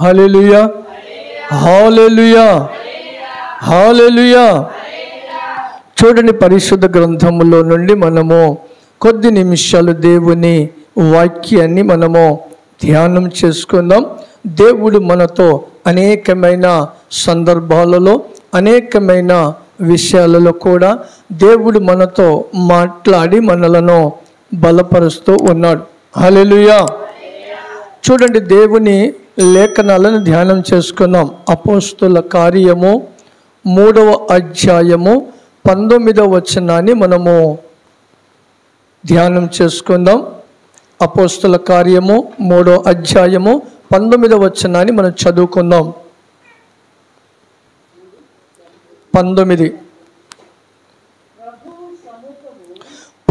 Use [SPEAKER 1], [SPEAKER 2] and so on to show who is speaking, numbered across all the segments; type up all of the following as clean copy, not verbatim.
[SPEAKER 1] హల్లెలూయా, హల్లెలూయా, హల్లెలూయా. చూడండి, పరిశుద్ధ గ్రంథములో నుండి మనము కొద్ది నిమిషాలు దేవుని వాక్యాన్ని మనము ధ్యానం చేసుకుందాం. దేవుడు మనతో అనేకమైన సందర్భాలలో, అనేకమైన విషయాలలో కూడా దేవుడు మనతో మాట్లాడి మనలను బలపరుస్తూ ఉన్నాడు. హల్లెలూయా. చూడండి, దేవుని లేఖనాలను ధ్యానం చేసుకుందాం. అపోస్తుల కార్యము 3వ అధ్యాయము 19వ వచనాన్ని మనము ధ్యానం చేసుకుందాం. అపోస్తుల కార్యము 3వ అధ్యాయము 19వ వచనాన్ని మనం చదువుకుందాం. 19.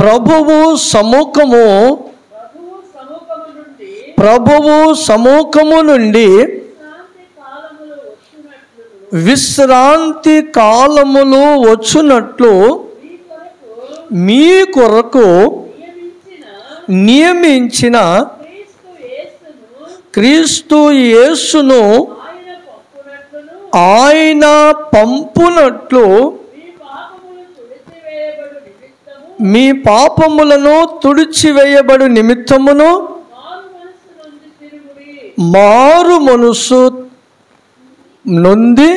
[SPEAKER 1] ప్రభువు సముఖము నుండి విశ్రాంతి కాలములు వచ్చునట్లు మీ కొరకు నియమించిన క్రీస్తు యేసును ఆయన పంపునట్లు మీ పాపములను తుడిచివేయబడు నిమిత్తమును మారు మనసు నొంది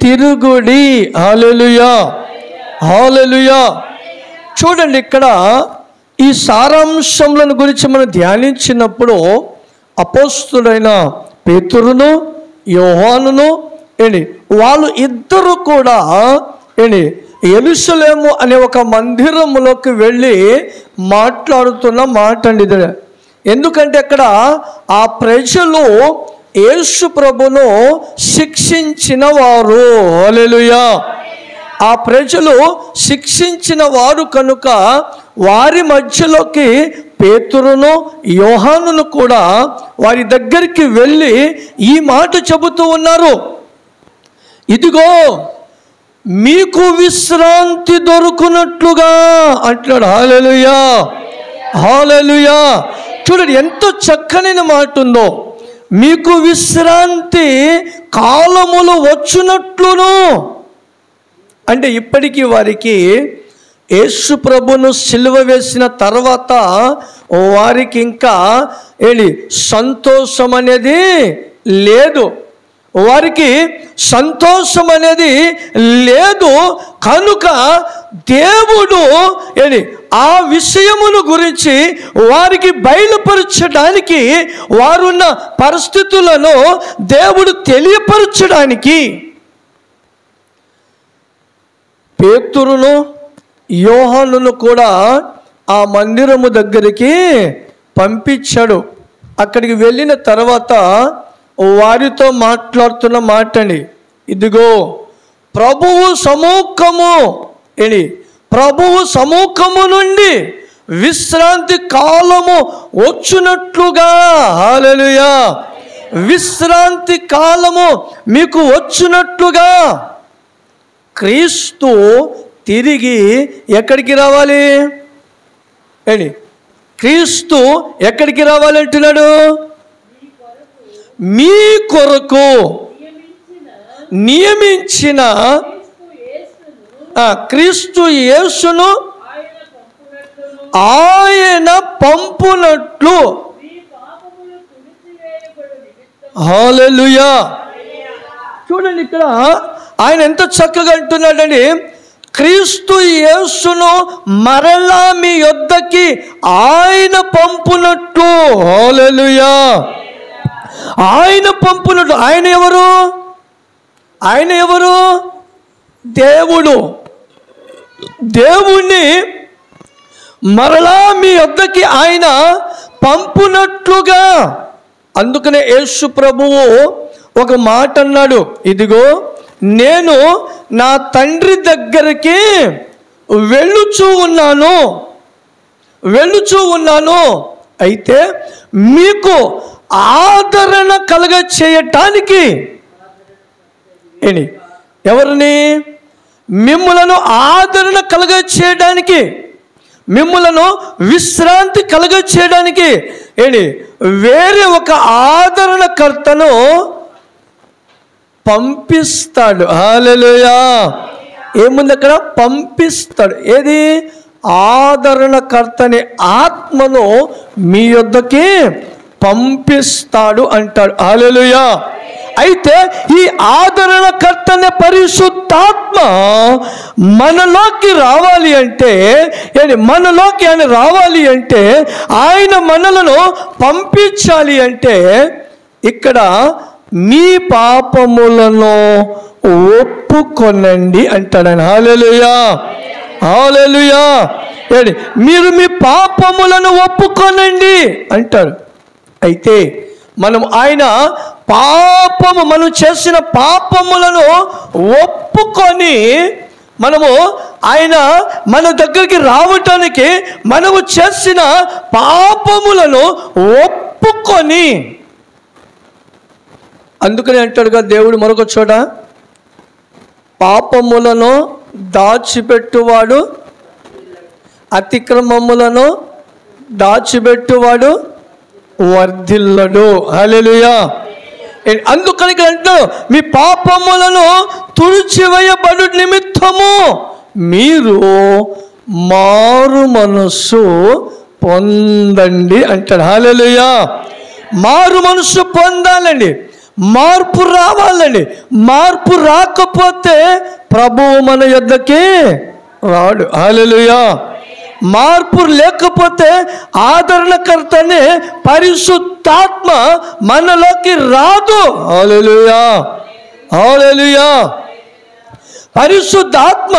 [SPEAKER 1] తిరుగుడి. హల్లెలూయా, హల్లెలూయా. చూడండి, ఇక్కడ ఈ సారాంశములను గురించి మనం ధ్యానించినప్పుడు అపోస్తులైన పేతురును యోహానును వాళ్ళు ఇద్దరు కూడా యెరూషలేము అనే ఒక మందిరములోకి వెళ్ళి మాట్లాడుతున్న మాట అండి ఇది. ఎందుకంటే అక్కడ ఆ ప్రజలు యేసు ప్రభును శిక్షించిన వారు. హల్లెలూయా. ఆ ప్రజలు శిక్షించిన వారు కనుక వారి మధ్యలోకి పేతురును యోహానును కూడా వారి దగ్గరికి వెళ్ళి ఈ మాట చెబుతూ ఉన్నారు. ఇదిగో మీకు విశ్రాంతి దొరుకునట్లుగా అంటున్నాడు. హల్లెలూయా, హల్లెలూయా. చూడండి, ఎంతో చక్కనైన మాట ఉందో. మీకు విశ్రాంతి కాలములు వచ్చునట్లును అంటే ఇప్పటికీ వారికి యేసు ప్రభును సిలువ వేసిన తర్వాత వారికి ఇంకా సంతోషం అనేది లేదు. వారికి సంతోషం అనేది లేదు కనుక దేవుడు ఆ విషయమును గురించి వారికి బయలుపరచడానికి, వారున్న పరిస్థితులను దేవుడు తెలియపరచడానికి పేతురును యోహానును కూడా ఆ మందిరము దగ్గరికి పంపించాడు. అక్కడికి వెళ్ళిన తర్వాత వారితో మాట్లాడుతున్న మాటని, ఇదిగో ప్రభువు సముఖము నుండి విశ్రాంతి కాలము వచ్చునట్లుగా. హల్లెలూయా. విశ్రాంతి కాలము మీకు వచ్చునట్లుగా క్రీస్తు తిరిగి ఎక్కడికి రావాలి? క్రీస్తు ఎక్కడికి రావాలి అంటున్నాడు? మీ కొరకు నియమించిన క్రీస్తు యేసును ఆయన పంపునట్లు. హల్లెలూయా. చూడండి, ఇక్కడ ఆయన ఎంత చక్కగా అంటున్నాడండి. క్రీస్తు యేసును మరలా మీ యొద్దకి ఆయన పంపునట్లు. హల్లెలూయా. ఆయన పంపునట్లు. ఆయన ఎవరు? ఆయన ఎవరు? దేవుడు. దేవుణ్ణి మరలా మీ యొద్దకి ఆయన పంపునట్లుగా. అందుకనే యేసు ప్రభువు ఒక మాట అన్నాడు, ఇదిగో నేను నా తండ్రి దగ్గరికి వెళ్ళుచూ ఉన్నాను. అయితే మీకు ఆదరణ కలగ చేయటానికి ఎవరిని? మిమ్ములను ఆదరణ కలగ చేయడానికి మిమ్ములను విశ్రాంతి కలుగ చేయడానికి వేరే ఒక ఆదరణకర్తను పంపిస్తాడు. హల్లెలూయా. ఏముంది అక్కడ? పంపిస్తాడు. ఏది? ఆదరణకర్తని ఆత్మను మీ యొద్దకి పంపిస్తాడు అంటాడు. హల్లెలూయా. అయితే ఈ ఆదరణకర్తనే పరిశుద్ధాత్మ మనలోకి రావాలి అంటే మనలోకి ఆయన రావాలి అంటే ఆయన మనలను పంపించాలి అంటే ఇక్కడ మీ పాపములను ఒప్పుకొనండి అంటాడు ఆయన. హల్లెలూయా. హల్లెలూయా. మీరు మీ పాపములను ఒప్పుకొనండి అంటారు. అయితే మనం ఆయన మనం చేసిన పాపములను ఒప్పుకొని మనము ఆయన మన దగ్గరికి రావటానికి మనము చేసిన పాపములను ఒప్పుకొని, అందుకని అంటాడుగా దేవుడు మరొక చోట, పాపములను దాచిపెట్టువాడు అతిక్రమములను దాచిపెట్టువాడు వర్ధిల్లడు. హల్లెలూయా. అందుకని అంటాడు, మీ పాపములను తుడిచివేయబడు నిమిత్తము మీరు మారు మనస్సు పొందండి అంటాడు. హల్లెలూయా. మారు మనస్సు పొందాలండి, మార్పు రావాలండి. మార్పు రాకపోతే ప్రభువు మన యొద్దకి రాడు. హల్లెలూయా. మార్పు లేకపోతే ఆదరణకర్తనే పరిశుద్ధాత్మ మనలోకి రాదు. హల్లెలూయా. హల్లెలూయా. పరిశుద్ధాత్మ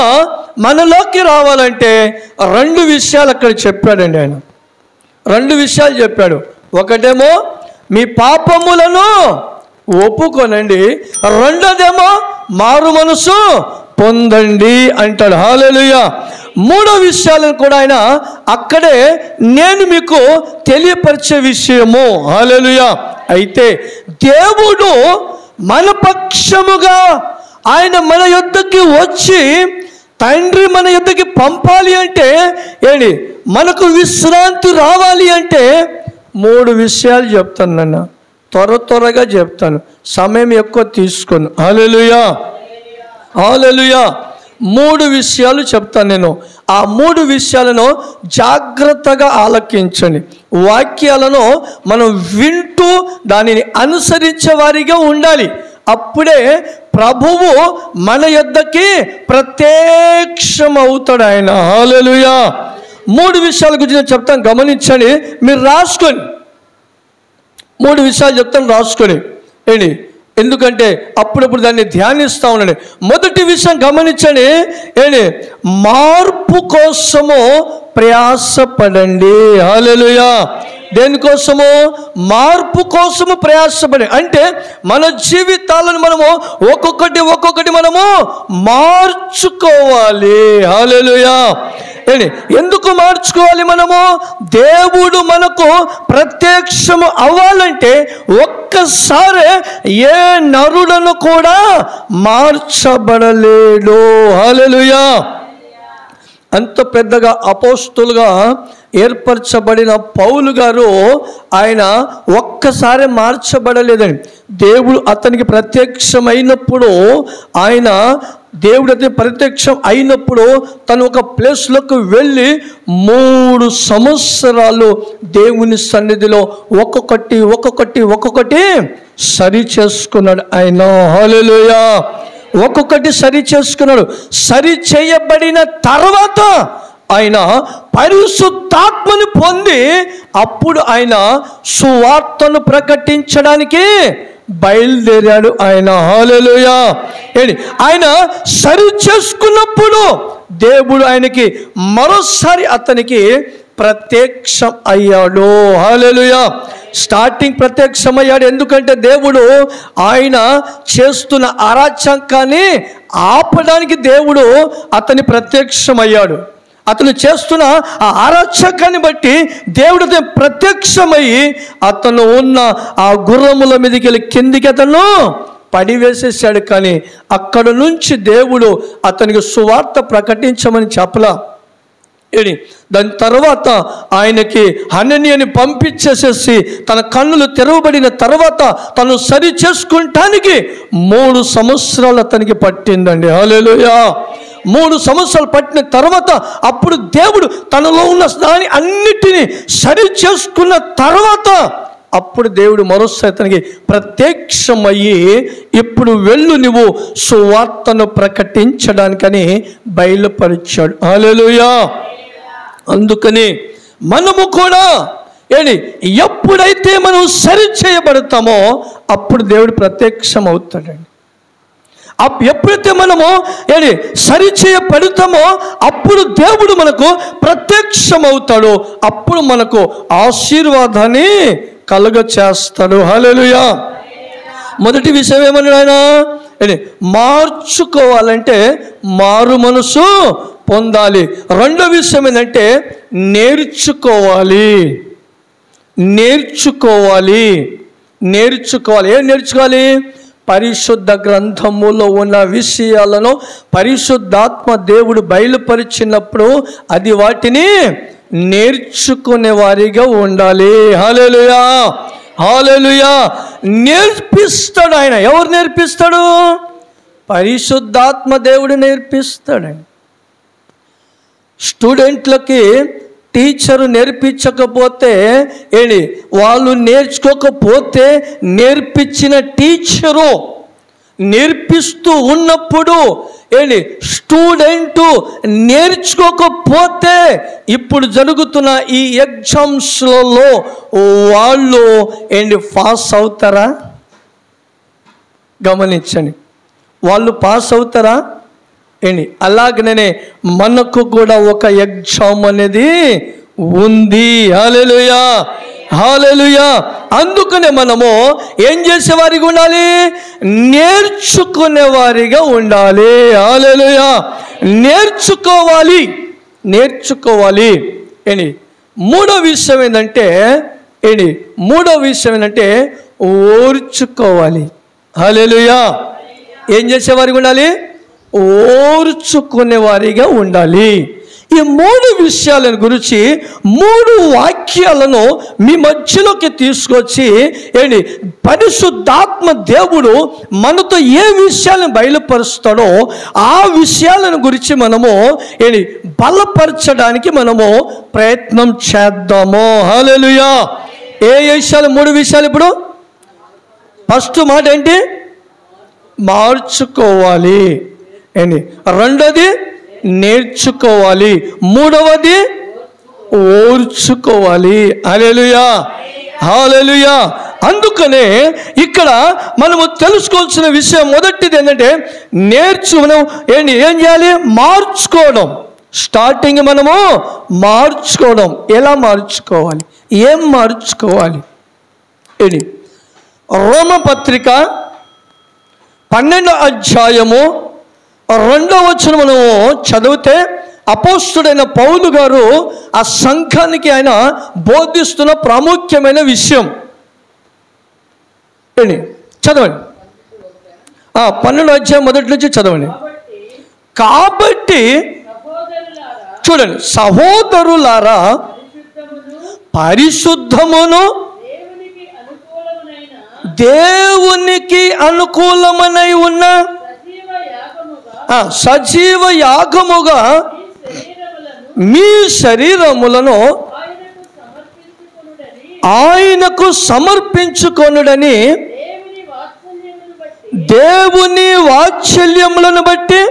[SPEAKER 1] మనలోకి రావాలంటే రెండు విషయాలు అక్కడ చెప్పాడండి ఆయన. రెండు విషయాలు చెప్పాడు. ఒకటేమో మీ పాపములను ఒప్పుకొనండి, రెండోదేమో మారు మనసు పొందండి అంటాడు. హల్లెలూయా. మూడో విషయాలను కూడా ఆయన అక్కడే నేను మీకు తెలియపరిచే విషయము. హల్లెలూయా. అయితే దేవుడు మన పక్షముగా ఆయన మన యొద్దకి వచ్చి తండ్రి మన యొద్దకి పంపాలి అంటే మనకు విశ్రాంతి రావాలి అంటే మూడు విషయాలు చెప్తాను. నన్ను త్వరగా చెప్తాను, సమయం ఎక్కువ తీసుకోను. హల్లెలూయా. హల్లెలూయా. మూడు విషయాలు చెప్తాను నేను. ఆ మూడు విషయాలను జాగ్రత్తగా ఆలకించండి. వాక్యాలను మనం వింటూ దానిని అనుసరించే వారిగా ఉండాలి. అప్పుడే ప్రభువు మన యొద్దకి ప్రత్యక్షమవుతాడు ఆయన. హల్లెలూయా. మూడు విషయాల గురించి నేను చెప్తాను, గమనించండి. మీరు రాసుకొని, మూడు విషయాలు చెప్తాను, రాసుకొని ఎందుకంటే అప్పుడప్పుడు దాన్ని ధ్యానిస్తూ ఉండండి. మొదటి విషయం గమనించండి. మార్పు కోసము ప్రయాసపడండి. హల్లెలూయా. దేనికోసము? మార్పు కోసము ప్రయాసపడి అంటే మన జీవితాలను మనము ఒక్కొక్కటి మనము మార్చుకోవాలి. హల్లెలూయా. ఎందుకు మార్చుకోవాలి మనము? దేవుడు మనకు ప్రత్యక్షము అవ్వాలంటే ఒక్కసారి ఏ నరుడను కూడా మార్చబడలేడు. హల్లెలూయా. అంత పెద్దగా అపోస్తులుగా ఏర్పరచబడిన పౌలు గారు ఆయన ఒక్కసారి మార్చబడలేదండి. దేవుడు అతనికి ప్రత్యక్షమైనప్పుడు దేవుడు అతని ప్రత్యక్షం అయినప్పుడు తను ఒక ప్లేస్లోకి వెళ్ళి 3 సంవత్సరాలు దేవుని సన్నిధిలో ఒక్కొక్కటి సరి చేసుకున్నాడు ఆయన. హల్లెలూయా. ఒక్కొక్కటి సరి చేసుకున్నాడు. సరి చేయబడిన తర్వాత ఆయన పరిశుద్ధాత్మని పొంది అప్పుడు ఆయన సువార్తను ప్రకటించడానికి బయలుదేరాడు ఆయన. హల్లెలూయా. ఆయన సరి చేసుకున్నప్పుడు దేవుడు ఆయనకి మరోసారి అతనికి ప్రత్యక్షం అయ్యాడు. హల్లెలూయా. స్టార్టింగ్ ప్రత్యక్షమయ్యాడు. ఎందుకంటే దేవుడు ఆయన చేస్తున్న అరాచకాన్ని ఆపడానికి దేవుడు అతని ప్రత్యక్షమయ్యాడు. అతను చేస్తున్న ఆ అరాచకాన్ని బట్టి దేవుడు ప్రత్యక్షమయ్యి అతను ఉన్న ఆ గుర్రముల మీదకి వెళ్ళి కిందికి అతను పడివేసేసాడు. కానీ అక్కడ నుంచి దేవుడు అతనికి సువార్త ప్రకటించమని చెప్పలా. దాని తర్వాత ఆయనకి హనన్యని పంపించేసేసి తన కన్నులు తెరవబడిన తర్వాత తను సరి చేసుకుంటానికి 3 సంవత్సరాలు అతనికి పట్టిందండి. హల్లెలూయా. 3 సంవత్సరాలు పట్టిన తర్వాత అప్పుడు దేవుడు తనలో ఉన్న దాని అన్నిటినీ సరి చేసుకున్న తర్వాత అప్పుడు దేవుడు మరోసారి అతనికి ప్రత్యక్షమయ్యి ఇప్పుడు వెళ్ళు నువ్వు సువార్తను ప్రకటించడానికని బయలుపరిచాడు. హల్లెలూయా. అందుకని మనము కూడా ఎప్పుడైతే మనం సరి చేయబడతామో అప్పుడు దేవుడు ప్రత్యక్షం అవుతాడండి. ఎప్పుడైతే మనము సరి చేయబడతామో అప్పుడు దేవుడు మనకు ప్రత్యక్షమవుతాడు. అప్పుడు మనకు ఆశీర్వాదాన్ని కలుగ చేస్తాడు. హల్లెలూయా. మొదటి విషయం ఏమన్నాడు ఆయన? మార్చుకోవాలంటే మారు మనసు పొందాలి. రెండో విషయం ఏంటంటే నేర్చుకోవాలి. ఏం నేర్చుకోవాలి? పరిశుద్ధ గ్రంథములో ఉన్న విషయాలను పరిశుద్ధాత్మ దేవుడు బయలుపరిచినప్పుడు అది వాటిని నేర్చుకునే వారిగా ఉండాలి. హల్లెలూయా. హల్లెలూయా. నేర్పిస్తాడు ఆయన. ఎవరు నేర్పిస్తాడు? పరిశుద్ధాత్మ దేవుడు నేర్పిస్తాడు. స్టూడెంట్లకి టీచరు నేర్పించకపోతే వాళ్ళు నేర్చుకోకపోతే నేర్పించిన టీచరు నేర్పిస్తూ ఉన్నప్పుడు స్టూడెంటు నేర్చుకోకపోతే ఇప్పుడు జరుగుతున్న ఈ ఎగ్జామ్స్లలో వాళ్ళు పాస్ అవుతారా? గమనించండి, వాళ్ళు పాస్ అవుతారా? అలాగనే మనకు కూడా ఒక ఎగ్జామ్ అనేది ఉంది. హల్లెలూయా. హల్లెలూయా. అందుకనే మనము ఏం చేసేవారిగా ఉండాలి? నేర్చుకునేవారిగా ఉండాలి. హల్లెలూయా. నేర్చుకోవాలి. మూడో విషయం ఏంటంటే ఓర్చుకోవాలి. హల్లెలూయా. ఏం చేసేవారిగా ఉండాలి? ఓర్చుకునే వారిగా ఉండాలి. ఈ 3 విషయాలను గురించి 3 వాక్యాలను మీ మధ్యలోకి తీసుకొచ్చి పరిశుద్ధాత్మ దేవుడు మనతో ఏ విషయాలను బయలుపరుస్తాడో ఆ విషయాలను గురించి మనము బలపరచడానికి మనము ప్రయత్నం చేద్దాము. హల్లెలూయా. ఏ విషయాలు? 3 విషయాలు. ఇప్పుడు ఫస్ట్ మాట ఏంటి? మార్చుకోవాలి. రెండోది నేర్చుకోవాలి. మూడవది ఓర్చుకోవాలి. హల్లెలూయా. హల్లెలూయా. అందుకనే ఇక్కడ మనము తెలుసుకోవాల్సిన విషయం మొదటిది ఏంటంటే మనం ఏం చేయాలి? మార్చుకోవడం. స్టార్టింగ్ మనము మార్చుకోవడం. ఎలా మార్చుకోవాలి? ఏం మార్చుకోవాలి? రోమపత్రిక 12వ అధ్యాయము 2వ వచనం మనము చదివితే అపోస్తుడైన పౌలు గారు ఆ సంఘానికి ఆయన బోధిస్తున్న ప్రాముఖ్యమైన విషయం చదవండి. 12వ అధ్యాయం మొదటి నుంచి చదవండి. కాబట్టి చూడండి, సహోదరులారా, పరిశుద్ధమును దేవునికి అనుకూలమనై ఉన్న సజీవ యాగముగా మీ శరీరములను ఆయనకు సమర్పించుకొనుడని దేవుని వాత్సల్యములను బట్టి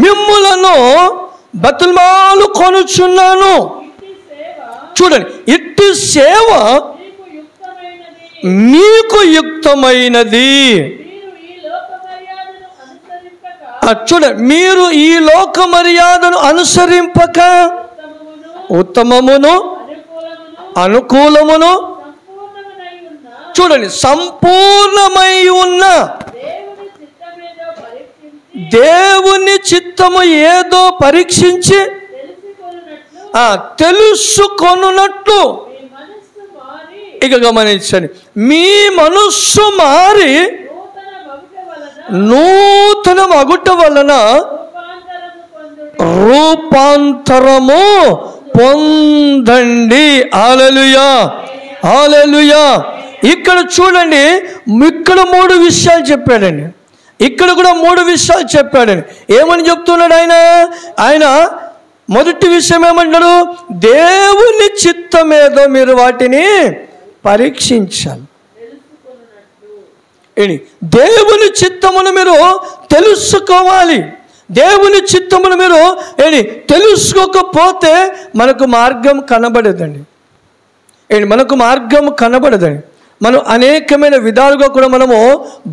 [SPEAKER 1] మిమ్ములను బతుమాలు కొనుచున్నాను. చూడండి, ఇట్టి సేవ మీకు యుక్తమైనది. చూడండి, మీరు ఈ లోక మర్యాదను అనుసరింపక ఉత్తమమును అనుకూలమును చూడండి సంపూర్ణమై ఉన్న దేవుని చిత్తము ఏదో పరీక్షించి తెలుసుకొనున్నట్లు. ఇక గమనించండి, మీ మనస్సు మారి నూతన మగుట వలన రూపాంతరము పొందండి. హల్లెలూయా, హల్లెలూయా. ఇక్కడ చూడండి, ఇక్కడ 3 విషయాలు చెప్పాడండి. ఇక్కడ కూడా 3 విషయాలు చెప్పాడండి. ఏమని చెప్తున్నాడు ఆయన? మొదటి విషయం ఏమంటాడు? దేవుని చిత్తమేదో మీరు వాటిని పరీక్షించాలి. దేవుని చిత్తమును మీరు తెలుసుకోవాలి. దేవుని చిత్తమును మీరు తెలుసుకోకపోతే మనకు మార్గం కనబడదండి. మనకు మార్గం కనబడదండి. మనం అనేకమైన విధాలుగా కూడా మనము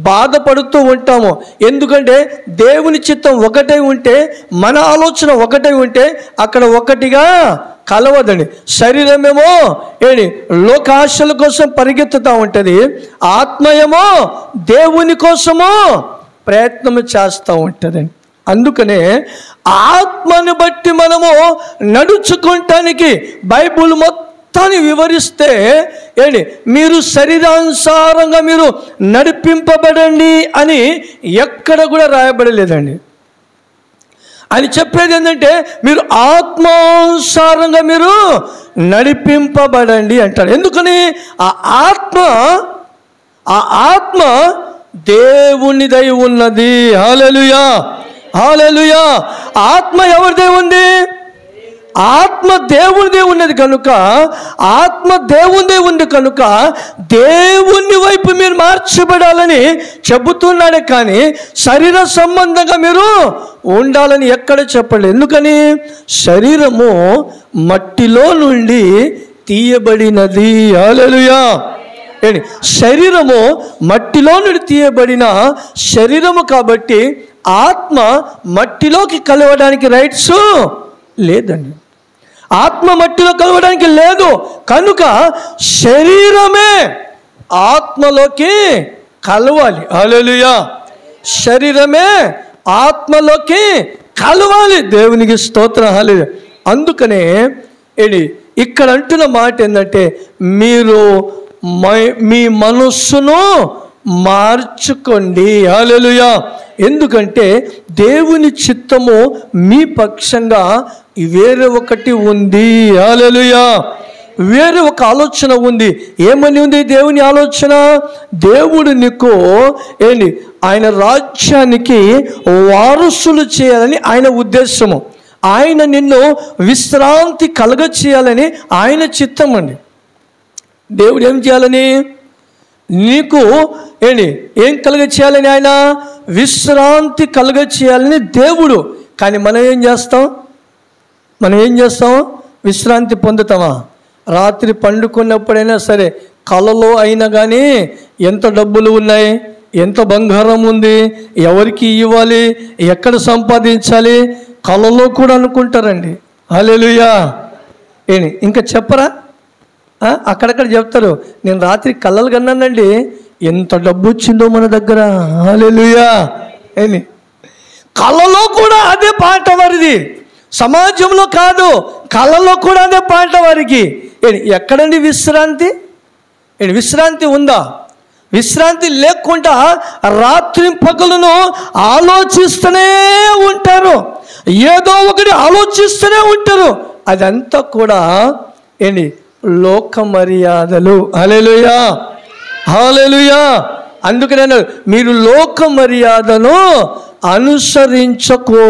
[SPEAKER 1] బాధపడుతూ ఉంటాము. ఎందుకంటే దేవుని చిత్తం ఒకటై ఉంటే, మన ఆలోచన ఒకటై ఉంటే అక్కడ ఒకటిగా కలవదండి. శరీరమేమో లోకాశల కోసం పరిగెత్తుతూ ఉంటుంది, ఆత్మయేమో దేవుని కోసమో ప్రయత్నం చేస్తూ ఉంటుందండి. అందుకనే ఆత్మను బట్టి మనము నడుచుకుంటానికి బైబిల్ మొత్తాన్ని వివరిస్తే మీరు శరీరానుసారంగా మీరు నడిపింపబడండి అని ఎక్కడ కూడా రాయబడలేదండి. అని చెప్పేది ఏంటంటే మీరు ఆత్మానుసారంగా మీరు నడిపింపబడండి అంటారు. ఎందుకని? ఆ ఆత్మ దేవునిదై ఉన్నది. హల్లెలూయా, హల్లెలూయా. ఆత్మ ఎవరిదై ఉంది? ఆత్మ దేవునిదే ఉన్నది కనుక, ఆత్మ దేవునిదే ఉంది కనుక దేవుని వైపు మీరు మార్చబడాలని చెబుతున్నాడే కానీ శరీర సంబంధంగా మీరు ఉండాలని ఎక్కడ చెప్పలేదు. ఎందుకని? శరీరము మట్టిలో నుండి తీయబడినది. హల్లెలూయా. శరీరము మట్టిలో నుండి తీయబడిన శరీరము కాబట్టి ఆత్మ మట్టిలోకి కలవడానికి రైట్స్ లేదండి. ఆత్మ మట్టిలో కలవడానికి లేదు కనుక శరీరమే ఆత్మలోకి కలవాలి. హల్లెలూయా. శరీరమే ఆత్మలోకి కలవాలి. దేవునికి స్తోత్రం. హల్లెలూయా. అందుకనే ఇక్కడ అంటున్న మాట ఏంటంటే మీరు మీ మనస్సును మార్చుకోండి. హల్లెలూయా. ఎందుకంటే దేవుని చిత్తము మీ పక్షంగా వేరే ఒకటి ఉంది. హల్లెలూయా. వేరే ఒక ఆలోచన ఉంది. ఏమని ఉంది దేవుని ఆలోచన? దేవుడు నీకు ఆయన రాజ్యానికి వారసులు చేయాలని ఆయన ఉద్దేశము. ఆయన నిన్ను విశ్రాంతి కలగ చేయాలని ఆయన చిత్తం అండి. దేవుడు ఏం చేయాలని? నీకు ఏం కలుగ చేయాలని? ఆయన విశ్రాంతి కలుగ చేయాలని దేవుడు. కానీ మనం ఏం చేస్తాం? విశ్రాంతి పొందుతామా? రాత్రి పండుకున్నప్పుడైనా సరే కలలో అయినా కానీ ఎంత డబ్బులు ఉన్నాయి, ఎంత బంగారం ఉంది, ఎవరికి ఇవ్వాలి, ఎక్కడ సంపాదించాలి, కలలో కూడా అనుకుంటారండి. హల్లెలూయా. ఇంకా చెప్పరా? అక్కడక్కడ చెప్తారు, నేను రాత్రి కలలు కన్నానండి, ఎంత డబ్బు వచ్చిందో మన దగ్గర. హల్లెలూయా. కలలో కూడా అదే పాట వారిది, సమాజంలో కాదు, కలలో కూడా అదే పాట వారికి. ఎక్కడండి విశ్రాంతి? విశ్రాంతి ఉందా? విశ్రాంతి లేకుండా రాత్రి పగలును ఆలోచిస్తూనే ఉంటారు, ఏదో ఒకటి ఆలోచిస్తూనే ఉంటారు. అదంతా కూడా లోక మర్యాదలు. హల్లెలూయా, హల్లెలూయా. అందుకనే మీరు లోక మర్యాదను అనుసరించకూడవద్దు.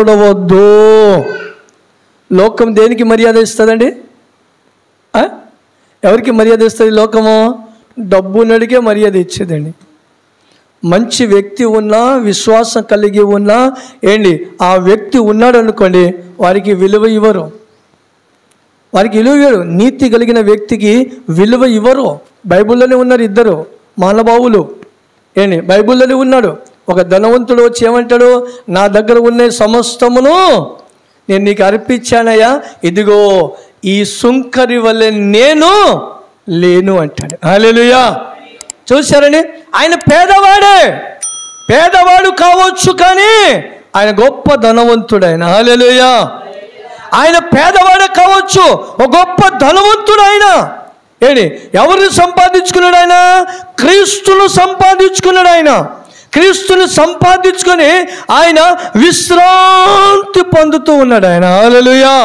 [SPEAKER 1] లోకం దేనికి మర్యాద ఇస్తుందండి? ఎవరికి మర్యాద ఇస్తుంది లోకము? డబ్బునడిగే మర్యాద ఇచ్చేదండి. మంచి వ్యక్తి ఉన్నా, విశ్వాసం కలిగి ఉన్నా ఆ వ్యక్తి ఉన్నాడు అనుకోండి, వారికి విలువ ఇవ్వరు. నీతి కలిగిన వ్యక్తికి విలువ ఇవ్వరు. బైబిల్లోనే ఉన్నారు ఇద్దరు మహానుభావులు. బైబిల్లోనే ఉన్నాడు. ఒక ధనవంతుడు వచ్చి ఏమంటాడు? నా దగ్గర ఉన్న సమస్తమును నేను నీకు అర్పించానయ్యా, ఇదిగో ఈ సుంకరి వల్లే నేను లేను అంటాడు. హల్లెలూయా. చూశారండి, ఆయన పేదవాడు కావచ్చు కానీ ఆయన గొప్ప ధనవంతుడు. ఆయన హల్లెలూయా. ఆయన పేదవాడే కావచ్చు, ఒక గొప్ప ధనవంతుడు. ఆయన ఎవరిని సంపాదించుకున్నాడు? ఆయన క్రీస్తును సంపాదించుకున్నాడు. ఆయన క్రీస్తుని సంపాదించుకొని ఆయన విశ్రాంతి పొందుతూ ఉన్నాడు. ఆయన హల్లెలూయా,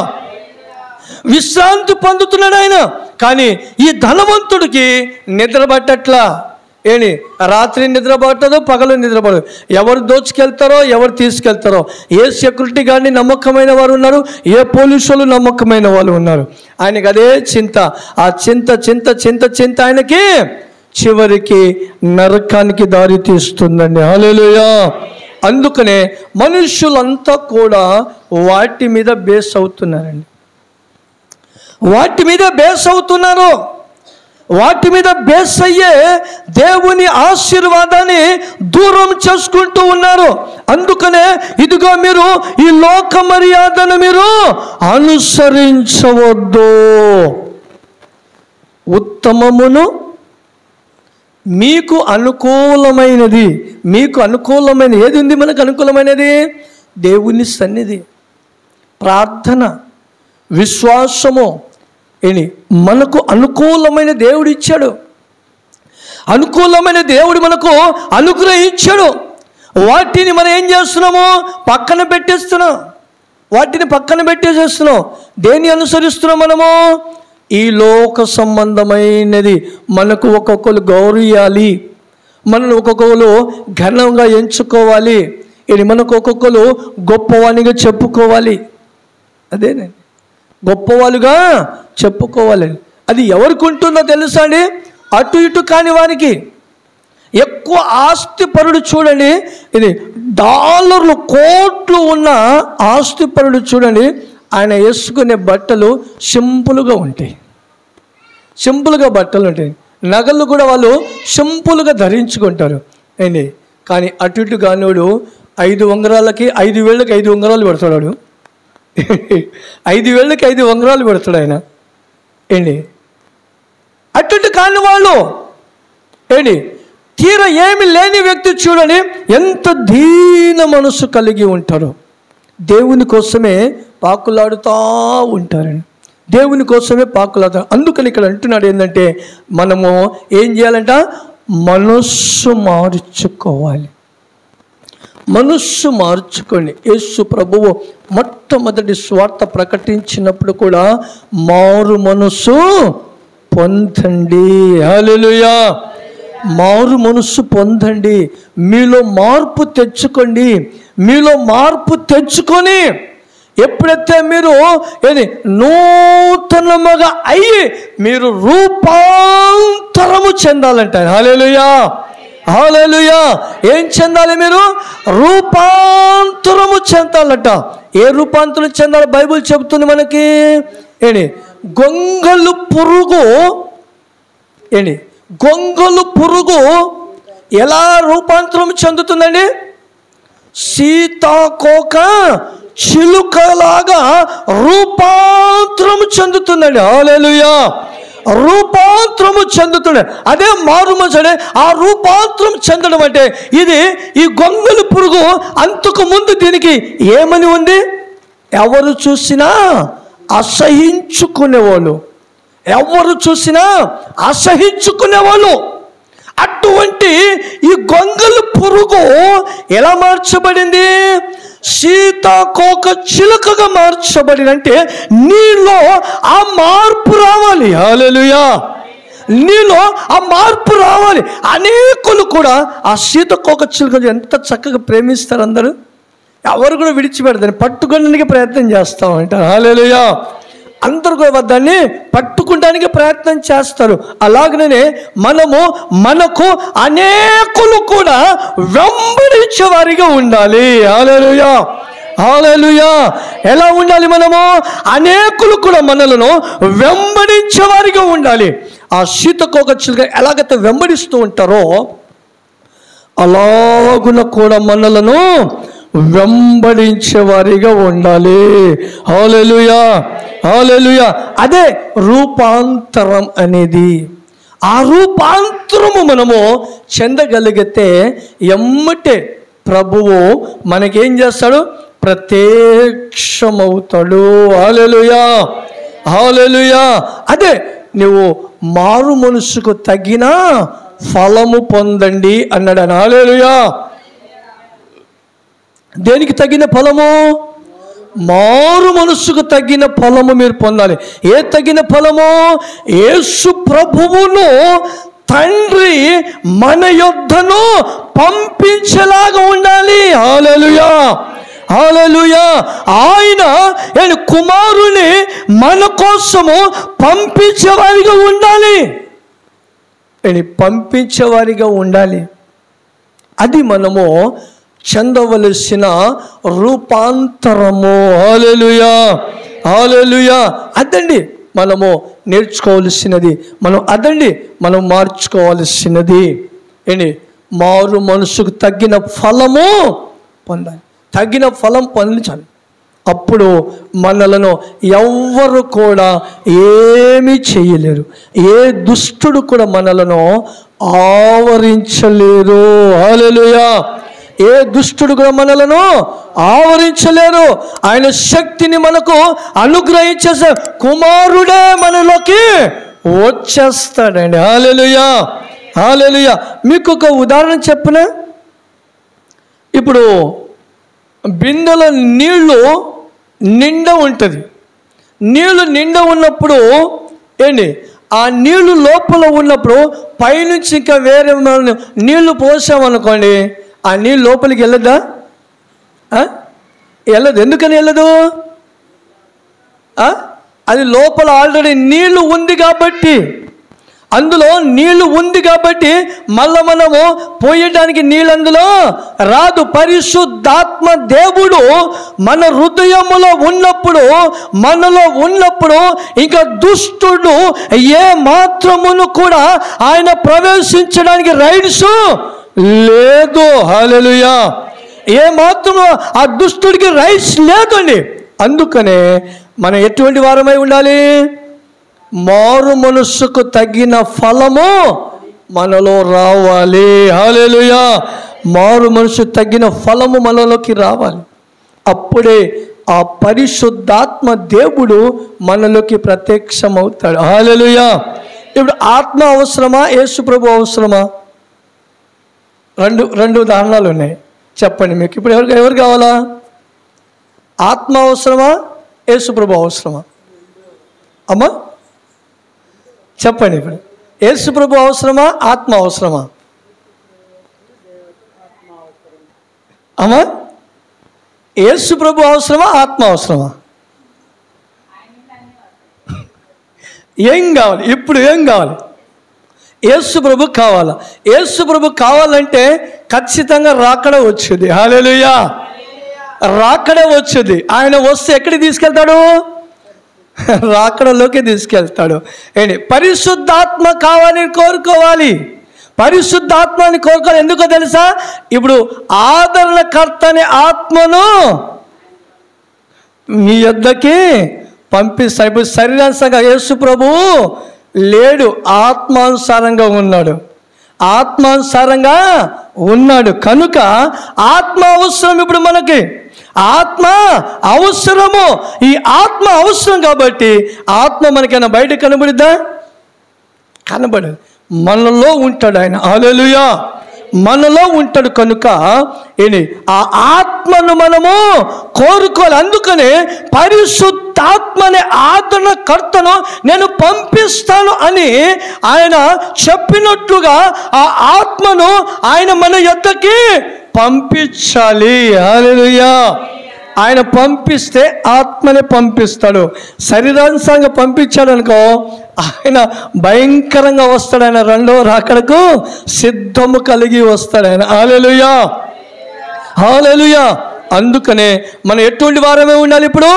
[SPEAKER 1] విశ్రాంతి పొందుతున్నాడు ఆయన. కానీ ఈ ధనవంతుడికి నిద్ర పట్టట్లా. రాత్రి నిద్ర పట్టదు, పగలు నిద్ర పడదు. ఎవరు దోచుకెళ్తారో, ఎవరు తీసుకెళ్తారో. ఏ సెక్యూరిటీ గార్డ్ని నమ్మకమైన వారు ఉన్నారు, ఏ పోలీసులు నమ్మకమైన వాళ్ళు ఉన్నారు. ఆయనకి అదే చింత. ఆ చింత చింత చింత చింత ఆయనకి చివరికి నరకానికి దారి తీస్తుందండి. హల్లెలూయా. అందుకనే మనుషులంతా కూడా వాటి మీద బేస్ అవుతున్నారండి. వాటి మీద బేస్ అవుతున్నారు. వాటి మీద బేస్ అయ్యే దేవుని ఆశీర్వాదాన్ని దూరం చేసుకుంటూ ఉన్నారు. అందుకనే ఇదిగో మీరు ఈ లోక మర్యాదను మీరు అనుసరించవద్దు. ఉత్తమమును మీకు అనుకూలమైనది, మీకు అనుకూలమైన ఏది ఉంది? మనకు అనుకూలమైనది దేవుని సన్నిధి, ప్రార్థన, విశ్వాసము. మనకు అనుకూలమైన దేవుడు ఇచ్చాడు. అనుకూలమైన దేవుడు మనకు అనుగ్రహించాడు. వాటిని మనం ఏం చేస్తున్నాము? పక్కన పెట్టేస్తున్నాం. వాటిని పక్కన పెట్టేసేస్తున్నాం. దేన్ని అనుసరిస్తున్నాం మనము? ఈ లోక సంబంధమైనది. మనకు ఒక్కొక్కరు గౌరవియాలి, మనల్ని ఒక్కొక్కరు ఘనంగా ఎంచుకోవాలి, మనకు ఒక్కొక్కరు గొప్పవానిగా చెప్పుకోవాలి. అదేనండి, గొప్పవాళ్ళుగా చెప్పుకోవాలని. అది ఎవరికి ఉంటుందో తెలుసా అండి? అటు ఇటు కాని వారికి. ఎక్కువ ఆస్తిపరుడు చూడండి, డాలర్లు కోట్లు ఉన్న ఆస్తిపరుడు చూడండి, ఆయన వేసుకునే బట్టలు సింపుల్గా ఉంటాయి. సింపుల్గా బట్టలు ఉంటాయి. నగలు కూడా వాళ్ళు సింపుల్గా ధరించుకుంటారు. కానీ అటు ఇటు కానివాడు 5 ఉంగరాలకి 5 వేళ్ళకి 5 ఉంగరాలు పెడతాడు. 5 వేళ్ళకి 5 ఉంగరాలు పెడతాడు ఆయన. అటు కాని వాళ్ళు తీర ఏమి లేని వ్యక్తి చూడండి ఎంత దీన మనసు కలిగి ఉంటారు. దేవుని కోసమే పాకులాడుతూ ఉంటారండి. దేవుని కోసమే పాకులాడుతారు. అందుకని ఇక్కడ అంటున్నాడు ఏంటంటే, మనము ఏం చేయాలంట? మనస్సు మార్చుకోవాలి. మనస్సు మార్చుకోండి. యేసు ప్రభువు మొట్టమొదటి స్వార్థ ప్రకటించినప్పుడు కూడా మారు మనస్సు పొందండి. హల్లెలూయా. మారు మనస్సు పొందండి. మీలో మార్పు తెచ్చుకోండి. మీలో మార్పు తెచ్చుకొని ఎప్పుడైతే మీరు నూతనముగా అయ్యి మీరు రూపాంతరము చెందాలంట. హల్లెలూయా, హల్లెలూయా. ఏం చెందాలి? మీరు రూపాంతరము చెందాలట. ఏ రూపాంతరం చెందాలి? బైబిల్ చెబుతుంది మనకి. గొంగలు పురుగు గొంగలు పురుగు ఎలా రూపాంతరం చెందుతుందండి? సీతాకోక చిలుకలాగా రూపాంతరము చెందుతుందండి. హల్లెలూయా. రూపాంతరము చెందుతున్నాడు. అదే మారు మనసు. ఆ రూపాంతరం చెందడం అంటే ఇది ఈ గొంగలి పురుగు అంతకు ముందు దీనికి ఏమని ఉంది? ఎవరు చూసినా అసహించుకునేవాళ్ళు, ఎవరు చూసినా అసహించుకునేవాళ్ళు. అటువంటి ఈ గొంగలి పురుగు ఎలా మార్చబడింది? సీతాకోక చిలుకగా మార్చబడింది. అంటే నీలో ఆ మార్పు రావాలి. హల్లెలూయా. నీలో ఆ మార్పు రావాలి. అనేకులు కూడా ఆ సీతాకోక చిలుక ఎంత చక్కగా ప్రేమిస్తారు. అందరూ ఎవరు కూడా విడిచిపెడతారు, పట్టుకోవడానికి ప్రయత్నం చేస్తూ ఉంటారు. హల్లెలూయా. అందరూ కూడా దాన్ని పట్టుకోవడానికి ప్రయత్నం చేస్తారు. అలాగనే మనకు అనేకులు కూడా వెంబడించే వారిగా ఉండాలి. హల్లెలూయా, హల్లెలూయా. ఎలా ఉండాలి? మనము అనేకులు కూడా మనలను వెంబడించే వారిగా ఉండాలి. ఆ సీతాకోక చిలుక ఎలాగైతే వెంబడిస్తూ ఉంటారో అలాగున కూడా మనలను వెంబడించే వారిగా ఉండాలి. హల్లెలూయా, హల్లెలూయా. అదే రూపాంతరం అనేది. ఆ రూపాంతరము మనము చెందగలిగితే ఎమ్మటే ప్రభువు మనకేం చేస్తాడు? ప్రత్యక్షమవుతాడు. హల్లెలూయా, హల్లెలూయా. అదే నువ్వు మారు మనసుకు తగిన ఫలము పొందండి అన్నాడు. హల్లెలూయా, దేనికి తగిన ఫలము? మారు మనస్సుకు తగిన ఫలము మీరు పొందాలి. ఏ తగిన ఫలము? యేసు ప్రభువును తండ్రి మన యొద్దను పంపించేలాగా ఉండాలి. హల్లెలూయా, హల్లెలూయా. ఆయన కుమారుని మన కోసము పంపించేవారిగా ఉండాలి. పంపించేవారిగా ఉండాలి. అది మనము చెందవలసిన రూపాంతరము. హల్లెలూయా, హల్లెలూయా. అదండి మనము నేర్చుకోవలసినది, మనం మార్చుకోవాల్సినది. మారు మనసుకు తగిన ఫలము పొందాలి. తగిన ఫలం పొందించాలి. అప్పుడు మనలను ఎవ్వరు కూడా ఏమీ చేయలేరు. ఏ దుష్టుడు కూడా మనలను ఆవరించలేరు. హల్లెలూయా. ఏ దుష్టుడు కూడా మనలను ఆవరించలేరు. ఆయన శక్తిని మనకు అనుగ్రహించేసే కుమారుడే మనలోకి వచ్చేస్తాడండి. హల్లెలూయా, హల్లెలూయా. మీకు ఒక ఉదాహరణ చెప్పిన, ఇప్పుడు బిందెల నీళ్లు నిండా ఉంటుంది. నీళ్లు నిండా ఉన్నప్పుడు ఆ నీళ్లు లోపల ఉన్నప్పుడు పైనుంచి ఇంకా వేరే నీళ్లు పోసామనుకోండి, ఆ నీళ్ళు లోపలికి వెళ్ళదా? వెళ్ళదు. ఎందుకని వెళ్ళదు? అది లోపల ఆల్రెడీ నీళ్లు ఉంది కాబట్టి, అందులో నీళ్లు ఉంది కాబట్టి మళ్ళా మనము పోయడానికి నీళ్ళు అందులో రాదు. పరిశుద్ధాత్మ దేవుడు మన హృదయములో ఉన్నప్పుడు, మనలో ఉన్నప్పుడు ఇంకా దుష్టుడు ఏ మాత్రమును కూడా ఆయన ప్రవేశించడానికి రైట్స్ లేదు. హల్లెలూయా. ఏ మాత్రము ఆ దుష్టుడికి రైట్స్ లేదండి. అందుకనే మనం ఎటువంటి వారమై ఉండాలి? మారు మనస్సుకు తగిన ఫలము మనలో రావాలి. హల్లెలూయా. మారు మనసు తగిన ఫలము మనలోకి రావాలి. అప్పుడే ఆ పరిశుద్ధాత్మ దేవుడు మనలోకి ప్రత్యక్షమవుతాడు. హల్లెలూయా. ఇప్పుడు ఆత్మ అవసరమా, యేసు ప్రభు అవసరమా? రెండు ఉదాహరణలు ఉన్నాయి. చెప్పండి మీకు. ఇప్పుడు ఎవరు కావాలా? ఆత్మ అవసరమా, యేసు ప్రభు అవసరమా? అమ్మా చెప్పండి. ఇప్పుడు యేసు ప్రభు అవసరమా, ఆత్మ అవసరమా? అమ్మా యేసు ప్రభు అవసరమా, ఆత్మ అవసరమా? ఏం కావాలి? ఇప్పుడు ఏం కావాలి? యేసు ప్రభు కావాలా? యేసు ప్రభు కావాలంటే ఖచ్చితంగా రాకడ వచ్చేది. హల్లెలూయా. రాకడే వచ్చేది. ఆయన వస్తే ఎక్కడికి తీసుకెళ్తాడు? రాకడలోకి తీసుకెళ్తాడు. పరిశుద్ధాత్మ కావాలని కోరుకోవాలి. పరిశుద్ధాత్మని కోరుకోవాలి. ఎందుకో తెలుసా? ఇప్పుడు ఆదరణకర్తని ఆత్మను మీ యొద్దకి పంపిస్తాడు. ఇప్పుడు శరీరానుసారంగా యేసు ప్రభువు లేడు, ఆత్మానుసారంగా ఉన్నాడు. ఆత్మానుసారంగా ఉన్నాడు కనుక ఆత్మ అవసరం. ఇప్పుడు మనకి ఆత్మ అవసరము. ఈ ఆత్మ అవసరం కాబట్టి ఆత్మ మనకైనా బయట కనబడిద్దా? కనబడదు. మనలో ఉంటాడు ఆయన. హల్లెలూయా. మనలో ఉంటాడు కనుక ఆ ఆత్మను మనము కోరుకోవాలి. అందుకనే పరిశుద్ధాత్మనే ఆదరణకర్తను నేను పంపిస్తాను అని ఆయన చెప్పినట్లుగా ఆ ఆత్మను ఆయన మన యొద్దకి పంపించాలి. హల్లెలూయా. ఆయన పంపిస్తే ఆత్మనే పంపిస్తాడు. శరీరానుసారంగా పంపించాడు అనుకో, ఆయన భయంకరంగా వస్తాడు. ఆయన రెండో రాకడకు సిద్ధము కలిగి వస్తాడు ఆయన. హల్లెలూయా, హల్లెలూయా. అందుకనే మనం ఎటువంటి వారమే ఉండాలి? ఇప్పుడు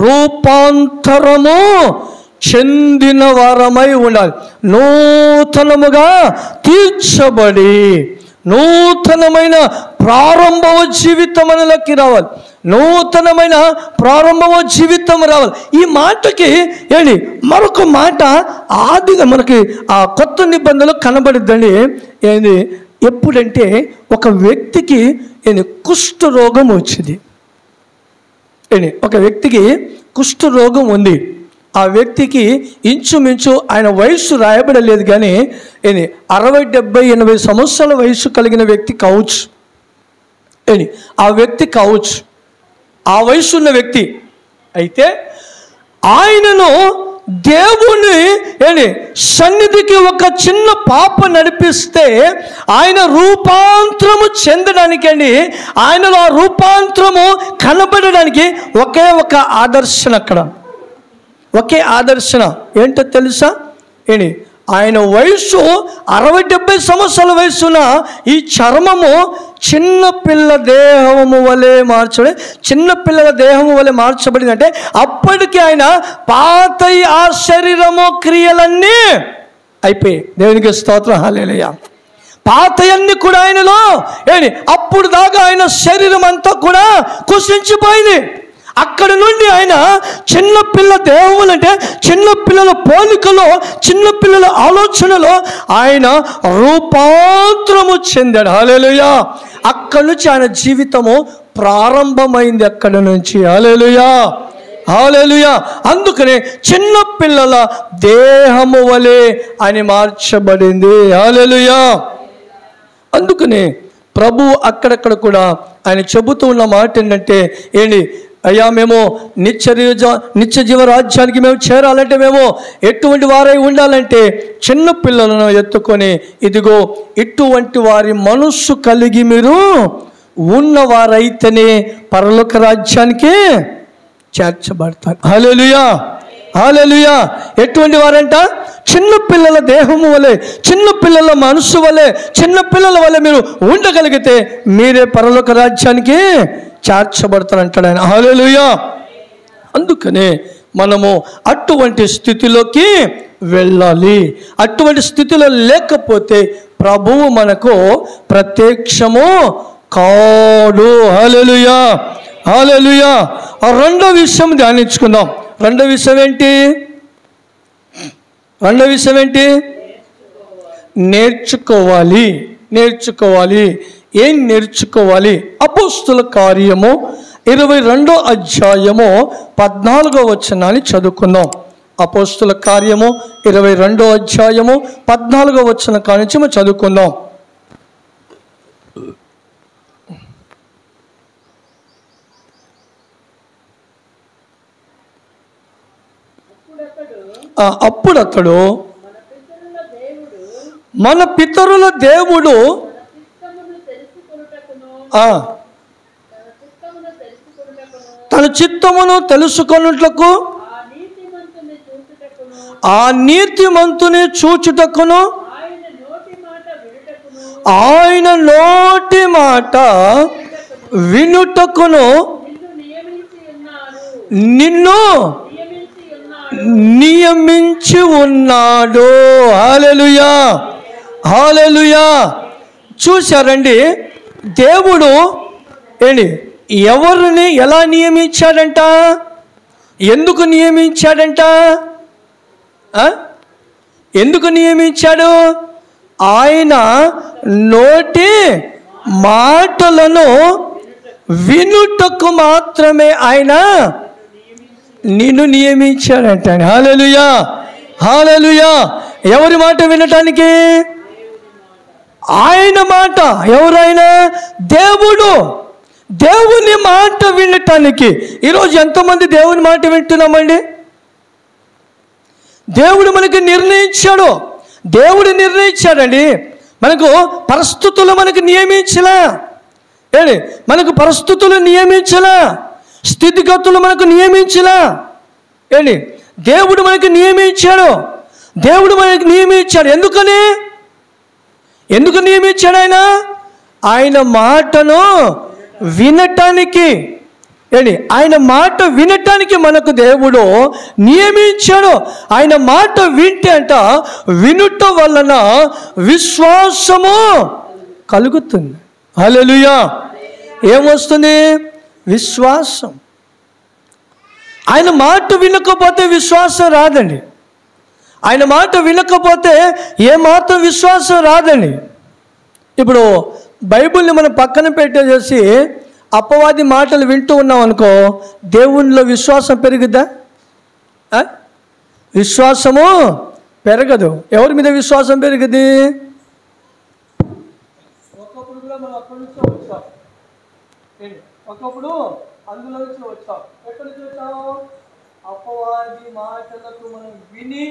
[SPEAKER 1] రూపాంతరము చెందిన వారమై ఉండాలి. నూతనముగా తీర్చబడి నూతనమైన ప్రారంభవ జీవితం మనలోకి రావాలి. నూతనమైన ప్రారంభవ జీవితం రావాలి. ఈ మాటకి మరొక మాట ఆదిగా మనకి ఆ కొత్త నిబంధనలు కనబడిద్దండి. ఎప్పుడంటే ఒక వ్యక్తికి కుష్ఠ రోగం వచ్చింది. ఒక వ్యక్తికి కుష్ఠ రోగం ఉంది. ఆ వ్యక్తికి ఇంచుమించు ఆయన వయస్సు రాయబడలేదు, కానీ 60, 70, 80 సంవత్సరాల వయసు కలిగిన వ్యక్తి కావచ్చు. ఏంటి ఆ వ్యక్తి కావచ్చు, ఆ వయసు ఉన్న వ్యక్తి. అయితే ఆయనను దేవుని సన్నిధికి ఒక చిన్న పాప నడిపిస్తే ఆయన రూపాంతరము చెందడానికండి, ఆయనలో ఆ రూపాంతరము కనబడడానికి ఒకే ఒక ఆదర్శన, అక్కడ ఒకే ఆదర్శన ఏంటో తెలుసా? ఆయన వయసు 60-70 సంవత్సరాల వయసున ఈ చర్మము చిన్నపిల్ల దేహము వలె చిన్నపిల్లల దేహము వలె మార్చబడిందంటే అప్పటికి ఆయన పాత ఆ శరీరము క్రియలన్నీ అయిపోయి. దేవునికి స్తోత్రం, హల్లెలూయా. పాతయన్నీ కూడా ఆయనలో అప్పుడు దాకా ఆయన శరీరం అంతా కూడా కుసించిపోయింది. అక్కడ నుండి ఆయన చిన్నపిల్ల దేహములు అంటే చిన్నపిల్లల పోలికలో, చిన్నపిల్లల ఆలోచనలో ఆయన రూపాంతరము చెందాడు. హల్లెలూయా. అక్కడి నుంచి ఆయన జీవితము ప్రారంభమైంది, అక్కడి నుంచి. హల్లెలూయా, హల్లెలూయా. అందుకనే చిన్నపిల్లల దేహము వలె అని మార్చబడింది. హల్లెలూయా. అందుకనే ప్రభు అక్కడక్కడ కూడా ఆయన చెబుతూ ఉన్న మాట ఏంటంటే అయ్యా, మేము నిత్య జీవ రాజ్యానికి మేము చేరాలంటే మేము ఎటువంటి వారై ఉండాలంటే చిన్న పిల్లలను ఎత్తుకొని ఇదిగో ఇటువంటి వారి మనస్సు కలిగి మీరు ఉన్నవారైతేనే పరలోక రాజ్యానికి చేర్చబడతారు. హల్లెలూయా, హల్లెలూయా. ఎటువంటి వారంట? చిన్నపిల్లల దేహము వలె, చిన్నపిల్లల మనస్సు వలె, చిన్నపిల్లల వలె మీరు ఉండగలిగితే మీరే పరలోక రాజ్యానికి చేర్చబడతారంటాడు ఆయన. హల్లెలూయా. అందుకనే మనము అటువంటి స్థితిలోకి వెళ్ళాలి. అటువంటి స్థితిలో లేకపోతే ప్రభువు మనకు ప్రత్యక్షము కాడు. హల్లెలూయా, హల్లెలూయా. రెండో విషయం ధ్యానించుకుందాం. రెండో విషయం ఏంటి? నేర్చుకోవాలి. ఏం నేర్చుకోవాలి? అపోస్తుల కార్యము 22వ అధ్యాయము 14వ వచనాన్ని చదువుకుందాం. అపోస్తుల కార్యము 22వ అధ్యాయము 14వ వచనం కానించి మనం చదువుకుందాం. అప్పుడు అతడు మన పితరుల దేవుడు తన చిత్తమును తెలుసుకొనుటకు ఆ నీతిమంతుని చూచుటకును ఆయన నోటి మాట వినుటకును నిన్ను నియమించి ఉన్నాడు. హల్లెలూయా, హల్లెలూయా. చూశారండి, దేవుడు ఎవరిని ఎలా నియమించాడంట? ఎందుకు నియమించాడంట? ఎందుకు నియమించాడు? ఆయన నోటి మాటలను వినుటకు మాత్రమే ఆయన నిన్ను నియమించాడంట. హల్లెలూయా, హల్లెలూయా. ఎవరి మాట వినటానికి? ఆయన మాట. ఎవరైనా? దేవుడు. దేవుని మాట వినటానికి. ఈరోజు ఎంతమంది దేవుని మాట వింటున్నామండి? దేవుడు మనకి నిర్ణయించాడు. దేవుడు నిర్ణయించాడండి. మనకు పరిస్థితులు మనకు నియమించలా. మనకు పరిస్థితులు నియమించలా, స్థితిగతులు మనకు నియమించలా. దేవుడు మనకి నియమించాడు. దేవుడు మనకి నియమించాడు. ఎందుకు నియమించాడు ఆయన? ఆయన మాటను వినటానికి. ఆయన మాట వినటానికి మనకు దేవుడు నియమించాడు. ఆయన మాట వింటే అంట వినుట వలన విశ్వాసము కలుగుతుంది. హల్లెలూయా. ఏమొస్తుంది? విశ్వాసం. ఆయన మాట వినకపోతే విశ్వాసం రాదండి. ఆయన మాట వినకపోతే ఏమాత్రం విశ్వాసం రాదండి. ఇప్పుడు బైబిల్ని మనం పక్కన పెట్టేసి అపవాది మాటలు వింటూ ఉన్నాం అనుకో, దేవునిలో విశ్వాసం పెరుగుద్దా? విశ్వాసము పెరగదు. ఎవరి మీద విశ్వాసం పెరుగుద్ది? ఒకప్పుడు కూడా మనం అక్కడి నుంచో వచ్చాం. ఒకప్పుడు అందులో నుంచి వచ్చాం. ఎక్కడి నుంచి వచ్చాము? అపవాది మాటలకు మనం విని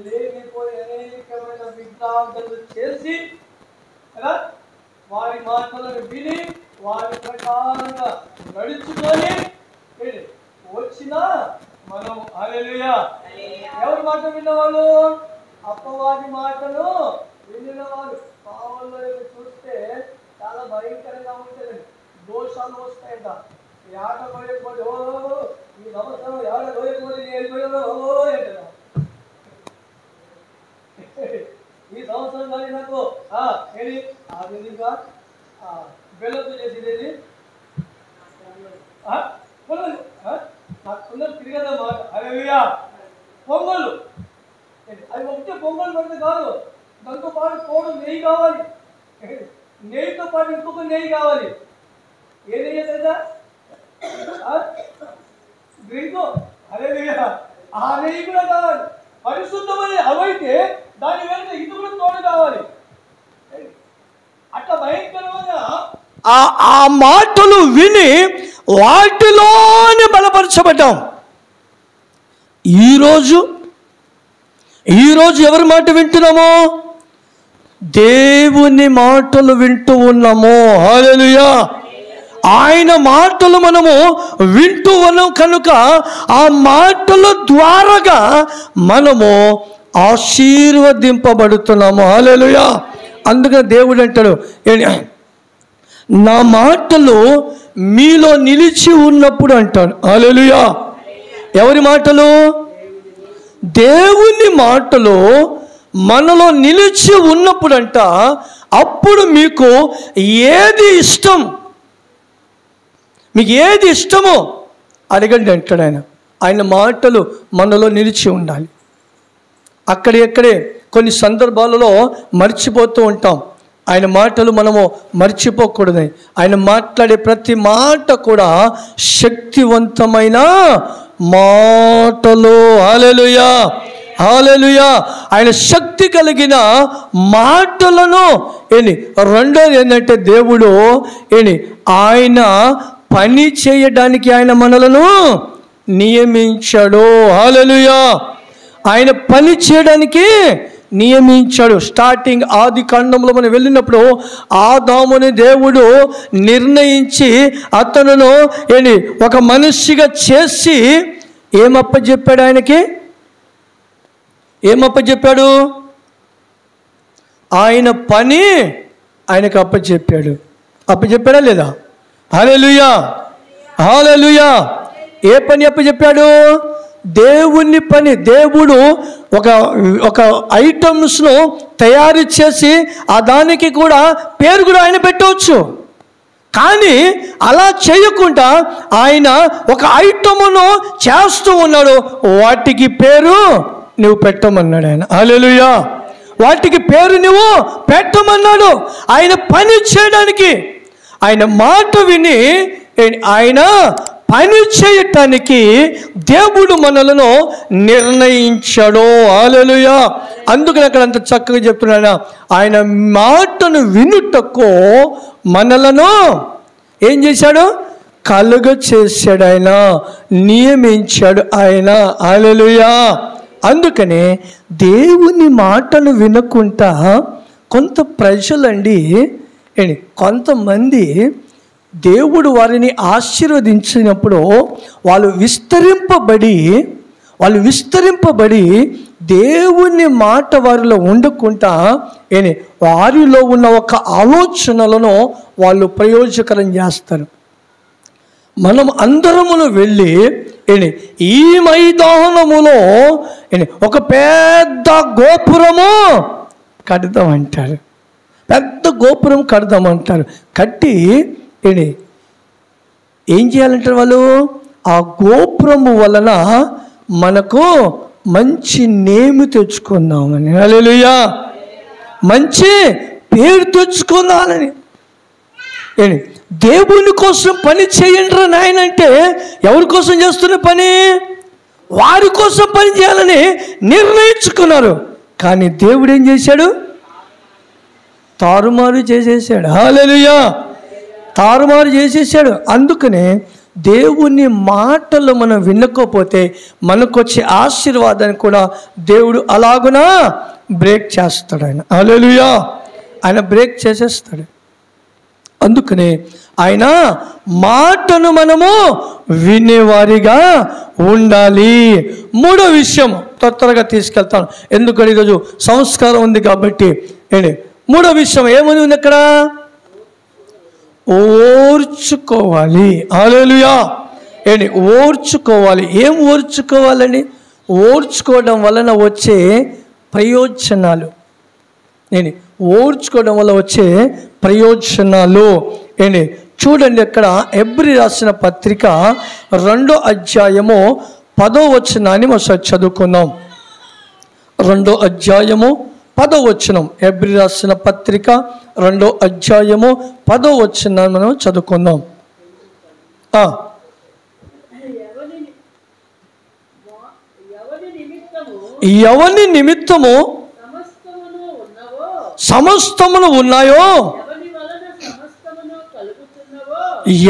[SPEAKER 1] లేనిపోయి అనేకమైన విగ్రహాలు చేసి కదా, వారి మాటలను విని వారి ప్రకారంగా నడుచుకొని వచ్చిన మనం. హల్లెలూయా. ఎవరి మాట విన్నవాళ్ళు? అపవాది మాటను వినినవారు. పావుల్లో చూస్తే చాలా భయంకరంగా ఉంటుంది. దోషాలు వస్తాయంట. ఆట పోయకపోతే ఈ సంవత్సరం ఆట పోయకపోతే వెళ్ళిపోయాలో అంటారు. ఈ సంవత్సరం కానీ నాకు ఏది అది బెల్లతో చేసేది నాకు తిరిగేదా మాట. హల్లెలూయా. పొంగలు అది ఒకటే పొంగల్ పెడితే కాదు, దాంతో పాటు తోడు నెయ్యి కావాలి. నెయ్యితో పాటు ఇంకొక నెయ్యి కావాలి. ఏ నెయ్యి తెలుసా? డ్రింక్. హల్లెలూయా. ఆ నెయ్యి కూడా కావాలి. పరిశుద్ధమని అవైతే దాని వెంట ఇది కూడా తోడు కావాలి. అట్లా భయంకరమైన ఆ మాటలు విని వాటిలోనే బలపరచబడ్డాం. ఈరోజు ఎవరి మాట వింటున్నామో? దేవుని మాటలు వింటూ ఉన్నాము. హల్లెలూయా. ఆయన మాటలు మనము వింటూ ఉన్నాం కనుక ఆ మాటల ద్వారాగా మనము ఆశీర్వదింపబడుతున్నాము. హల్లెలూయా. అందుకని దేవుడు అంటాడు, నా మాటలు మీలో నిలిచి ఉన్నప్పుడు అంటాడు. హల్లెలూయా. ఎవరి మాటలు? దేవుని మాటలు మనలో నిలిచి ఉన్నప్పుడంట అప్పుడు మీకు ఏది ఇష్టం, మీకు ఏది ఇష్టమో అడగండి అంటాడు ఆయన. ఆయన మాటలు మనలో నిలిచి ఉండాలి. అక్కడే కొన్ని సందర్భాలలో మర్చిపోతూ ఉంటాం. ఆయన మాటలు మనము మర్చిపోకూడదు. ఆయన మాట్లాడే ప్రతి మాట కూడా శక్తివంతమైన మాటలు. హల్లెలూయా. హల్లెలూయా. ఆయన శక్తి కలిగిన మాటలను రెండోది ఏంటంటే దేవుడు ఆయన పని చేయడానికి ఆయన మనలను నియమించాడు. హల్లెలూయా. ఆయన పని చేయడానికి నియమించాడు. స్టార్టింగ్ ఆది కాండంలో మనం వెళ్ళినప్పుడు ఆదాముని దేవుడు నిర్ణయించి అతనును ఒక మనిషిగా చేసి ఏమప్పచెప్పాడు? ఆయనకి ఏమప్పచెప్పాడు? ఆయన పని ఆయనకు అప్పచెప్పాడా లేదా? హల్లెలూయా. హల్లెలూయా. ఏ పని అప్పచెప్పాడు? దేవుని పని. దేవుడు ఒక ఐటమ్స్ను తయారు చేసి ఆ దానికి కూడా పేరు కూడా ఆయన పెట్టవచ్చు. కానీ అలా చేయకుండా ఆయన ఒక ఐటమును చేస్తూ ఉన్నాడు. వాటికి పేరు నువ్వు పెట్టమన్నాడు ఆయన. హల్లెలూయా. వాటికి పేరు నువ్వు పెట్టమన్నాడు. ఆయన పని చేయడానికి, ఆయన మాట విని ఆయన పని చేయటానికి దేవుడు మనలను నిర్ణయించాడు. హల్లెలూయా. అందుకని అక్కడ అంత చక్కగా చెప్తున్నాడు, ఆయన మాటను వినుటకు మనలను ఏం చేశాడు? కలుగ చేశాడు. ఆయన నియమించాడు ఆయన. హల్లెలూయా. అందుకనే దేవుని మాటను వినకుండా కొంత ప్రజలండి, కొంతమంది దేవుడు వారిని ఆశీర్వదించినప్పుడు వాళ్ళు విస్తరింపబడి దేవుని మాట వారిలో ఉండకుండా వారిలో ఉన్న ఒక ఆలోచనలను వాళ్ళు ప్రయోజకరం చేస్తారు. మనం అందరమును వెళ్ళి ఈ మైదానములో ఒక పెద్ద గోపురము కడదామంటారు. పెద్ద గోపురం కడదామంటారు. కట్టి ఏం చేయాలంటారు వాళ్ళు? ఆ గోపురము వలన మనకు మంచి నేము తెచ్చుకుందామని. హల్లెలూయా. మంచి పేరు తెచ్చుకుందామని. దేవుని కోసం పని చేయండి నాయన అంటే ఎవరి కోసం చేస్తున్న పని? వారి కోసం పని చేయాలని నిర్ణయించుకున్నారు. కానీ దేవుడు ఏం చేశాడు? తారుమారు చేసేసాడు. హల్లెలూయా. తారుమారు చేసేసాడు. అందుకనే దేవుని మాటలు మనం వినకపోతే మనకొచ్చే ఆశీర్వాదాన్ని కూడా దేవుడు అలాగునా బ్రేక్ చేస్తాడు. హల్లెలూయా. ఆయన బ్రేక్ చేసేస్తాడు. అందుకనే ఆయన మాటను మనము వినేవారిగా ఉండాలి. మూడో విషయం త్వరగా తీసుకెళ్తాను, ఎందుకంటే ఈరోజు సంస్కారం ఉంది కాబట్టి. మూడో విషయం ఏమని ఉంది అక్కడ? ఓర్చుకోవాలి. హల్లెలూయా. ఓర్చుకోవాలి. ఏం ఓర్చుకోవాలండి? ఓర్చుకోవడం వలన వచ్చే ప్రయోజనాలు, ఓర్చుకోవడం వల్ల వచ్చే ప్రయోజనాలు చూడండి. అక్కడ హెబ్రీ రాసిన పత్రిక 2వ అధ్యాయము 10వ వచనాన్ని మనం చదువుకుందాం. 2వ అధ్యాయము 10వ వచనం. హెబ్రీ రాసిన పత్రిక 2వ అధ్యాయము 10వ వచనాన్ని మనం చదువుకుందాం. ఎవని నిమిత్తము సమస్తమును ఉన్నాయో,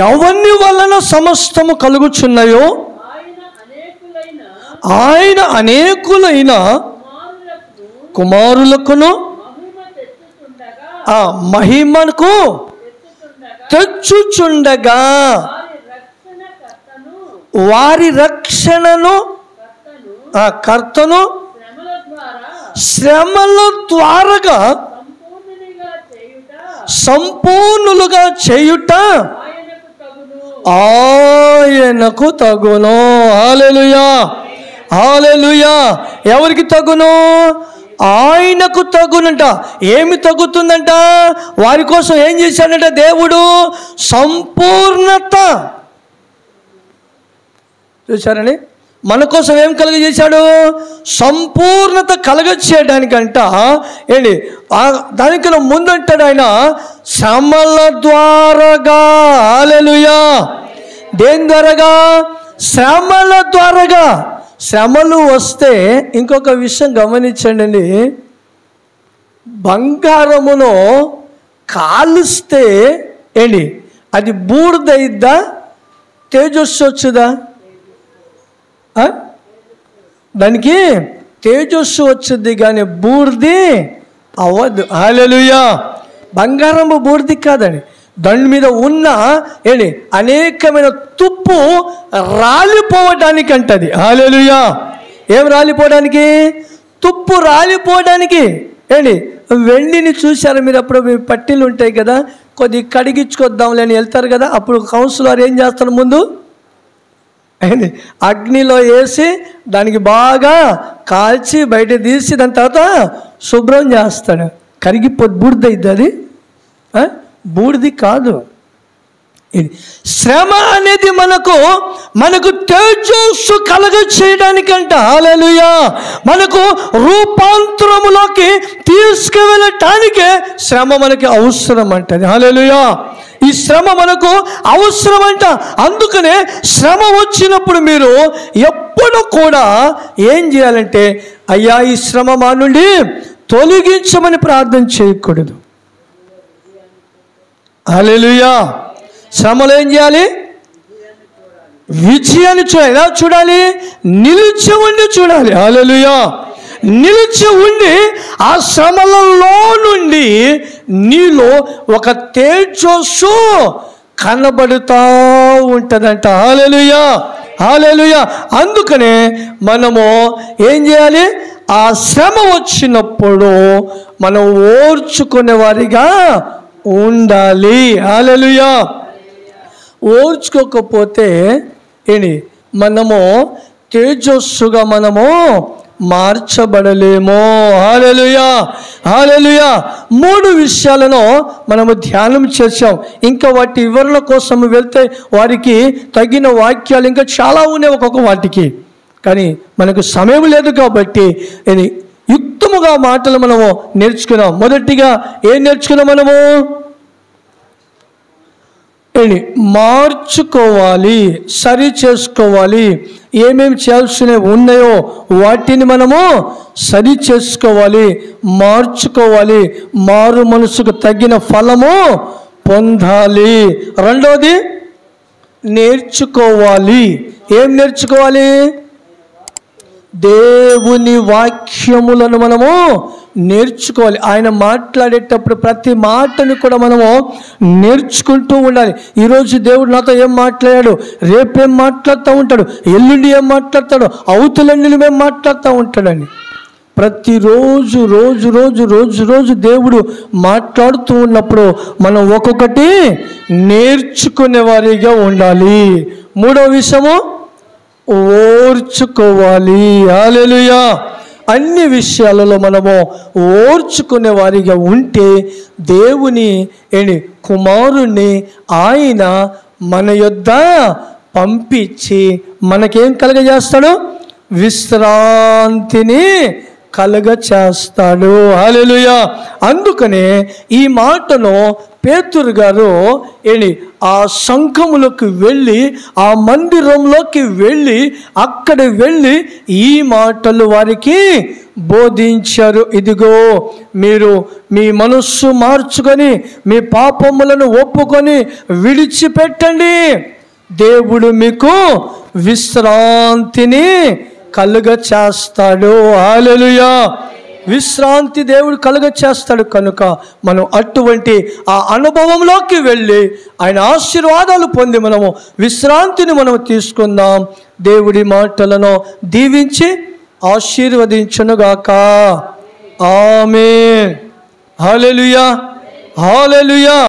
[SPEAKER 1] ఎవని వలన సమస్తము కలుగుచున్నాయో ఆయన అనేకులైన కుమారులకును మహిమకు తెచ్చుచుండగా వారి రక్షణను కర్తను శ్రమల ద్వారా సంపూర్ణులుగా చేయుట ఆయనకు తగును. హల్లెలూయా. హల్లెలూయా. ఎవరికి తగును? ఆయనకు తగునంట. ఏమి తగ్గుతుందంట? వారి కోసం ఏం చేశాడంట దేవుడు? సంపూర్ణత. చూశారని? మన కోసం ఏం కలుగజేశాడు? సంపూర్ణత కలగచేయడానికంట. దానికన్నా ముందంటాడు ఆయన శ్రమల ద్వారాగా. హల్లెలూయా. దేని ద్వారాగా? శ్రమల ద్వారాగా. శ్రమలు వస్తే ఇంకొక విషయం గమనించండి. బంగారమును కాలుస్తే అది బూడిదైద్దా తేజస్సు వచ్చుదా? దానికి తేజస్సు వచ్చింది కానీ బూడిది అవ్వదు. హల్లెలూయా. బంగారం బూడిది కాదని, దాని మీద ఉన్న అనేకమైన తుప్పు రాలిపోవడానికి అంటది. హల్లెలూయా. ఏం రాలిపోవడానికి? తుప్పు రాలిపోవడానికి. వెండిని చూశారు మీరు? అప్పుడు మీ పట్టీలు ఉంటాయి కదా, కొద్దిగా కడిగించుకొద్దాంలే అని వెళ్తారు కదా. అప్పుడు కౌన్సిలర్ ఏం చేస్తారు? ముందు అగ్నిలో వేసి దానికి బాగా కాల్చి బయట తీసి దాని తర్వాత శుభ్రం చేస్తాడు. కరిగిపోద్ది. బూడిదైద్ది అది? బూడిది కాదు. ఇది శ్రమ అనేది మనకు తేజస్సు కలగ చేయడానికంట. హల్లెలూయా. మనకు రూపాంతరములోకి తీసుకువెళ్ళటానికే శ్రమ మనకి అవసరం అంటది. హల్లెలూయా. ఈ శ్రమ మనకు అవసరమంట. అందుకనే శ్రమ వచ్చినప్పుడు మీరు ఎప్పుడు కూడా ఏం చేయాలంటే, అయ్యా ఈ శ్రమ మా నుండి తొలగించమని ప్రార్థన చేయకూడదు. హల్లెలూయా. శ్రమలో ఏం చేయాలి? విజయాన్ని చూడాలి. ఎలా చూడాలి? నిలిచి ఉండి చూడాలి. హల్లెలూయా. నిలిచి ఉండి ఆ శ్రమలలో నుండి నీలో ఒక తేజస్సు కనబడుతూ ఉంటుందంట. హల్లెలూయా. హల్లెలూయా. అందుకనే మనము ఏం చేయాలి? ఆ శ్రమ వచ్చినప్పుడు మనం ఓర్చుకునే వారిగా ఉండాలి. హల్లెలూయా. ఓర్చుకోకపోతే మనము తేజస్సుగా మనము మార్చబడలేమో. హల్లెలూయా. హల్లెలూయా. 3 విషయాలను మనము ధ్యానం చేసాం. ఇంకా వాటి వివరణ కోసం వెళ్తే వారికి తగిన వాక్యాలు ఇంకా చాలా ఉన్నాయి ఒక్కొక్క వాటికి. కానీ మనకు సమయం లేదు కాబట్టి యుక్తముగా మాటలు మనము నేర్చుకున్నాం. మొదటిగా ఏం నేర్చుకున్నాం? మనము మార్చుకోవాలి, సరి చేసుకోవాలి. ఏమేమి చేయాల్సినవి ఉన్నాయో వాటిని మనము సరి చేసుకోవాలి, మార్చుకోవాలి. మారు మనసుకు తగిన ఫలము పొందాలి. రెండోది నేర్చుకోవాలి. ఏం నేర్చుకోవాలి? దేవుని వాక్యములను మనము నేర్చుకోవాలి. ఆయన మాట్లాడేటప్పుడు ప్రతి మాటని కూడా మనము నేర్చుకుంటూ ఉండాలి. ఈరోజు దేవుడు నాతో ఏం మాట్లాడాడు, రేపేం మాట్లాడుతూ ఉంటాడు, ఎల్లుండి ఏం మాట్లాడతాడు, అవతలెల్లుండి ఏం మాట్లాడుతూ ఉంటాడని ప్రతిరోజు రోజు రోజు రోజు రోజు దేవుడు మాట్లాడుతూ ఉన్నప్పుడు మనం ఒక్కొక్కటి నేర్చుకునే వారిగా ఉండాలి. మూడో విషయము ఓర్చుకోవాలి. హల్లెలూయా. అన్ని విషయాలలో మనము ఓర్చుకునే వారిగా ఉంటే దేవుని కుమారుణ్ణి ఆయన మన యొద్ద పంపించి మనకేం కలుగజేస్తాడు? విశ్రాంతిని కలుగచేస్తాడు. హల్లెలూయా. అందుకనే ఈ మాటను పేతురు గారు ఆ సంఘములోకి వెళ్ళి, ఆ మందిరంలోకి వెళ్ళి, అక్కడ వెళ్ళి ఈ మాటలు వారికి బోధించారు. ఇదిగో మీరు మీ మనస్సు మార్చుకొని మీ పాపములను ఒప్పుకొని విడిచిపెట్టండి, దేవుడు మీకు విశ్రాంతిని కలుగచేస్తాడు. హల్లెలూయా. విశ్రాంతి దేవుడు కలుగచేస్తాడు. కనుక మనం అటువంటి ఆ అనుభవంలోకి వెళ్ళి ఆయన ఆశీర్వాదాలు పొంది మనము విశ్రాంతిని మనము తీసుకుందాం. దేవుడి మాటలను దీవించి ఆశీర్వదించునుగాక. ఆమేన్. హల్లెలూయా. హల్లెలూయా.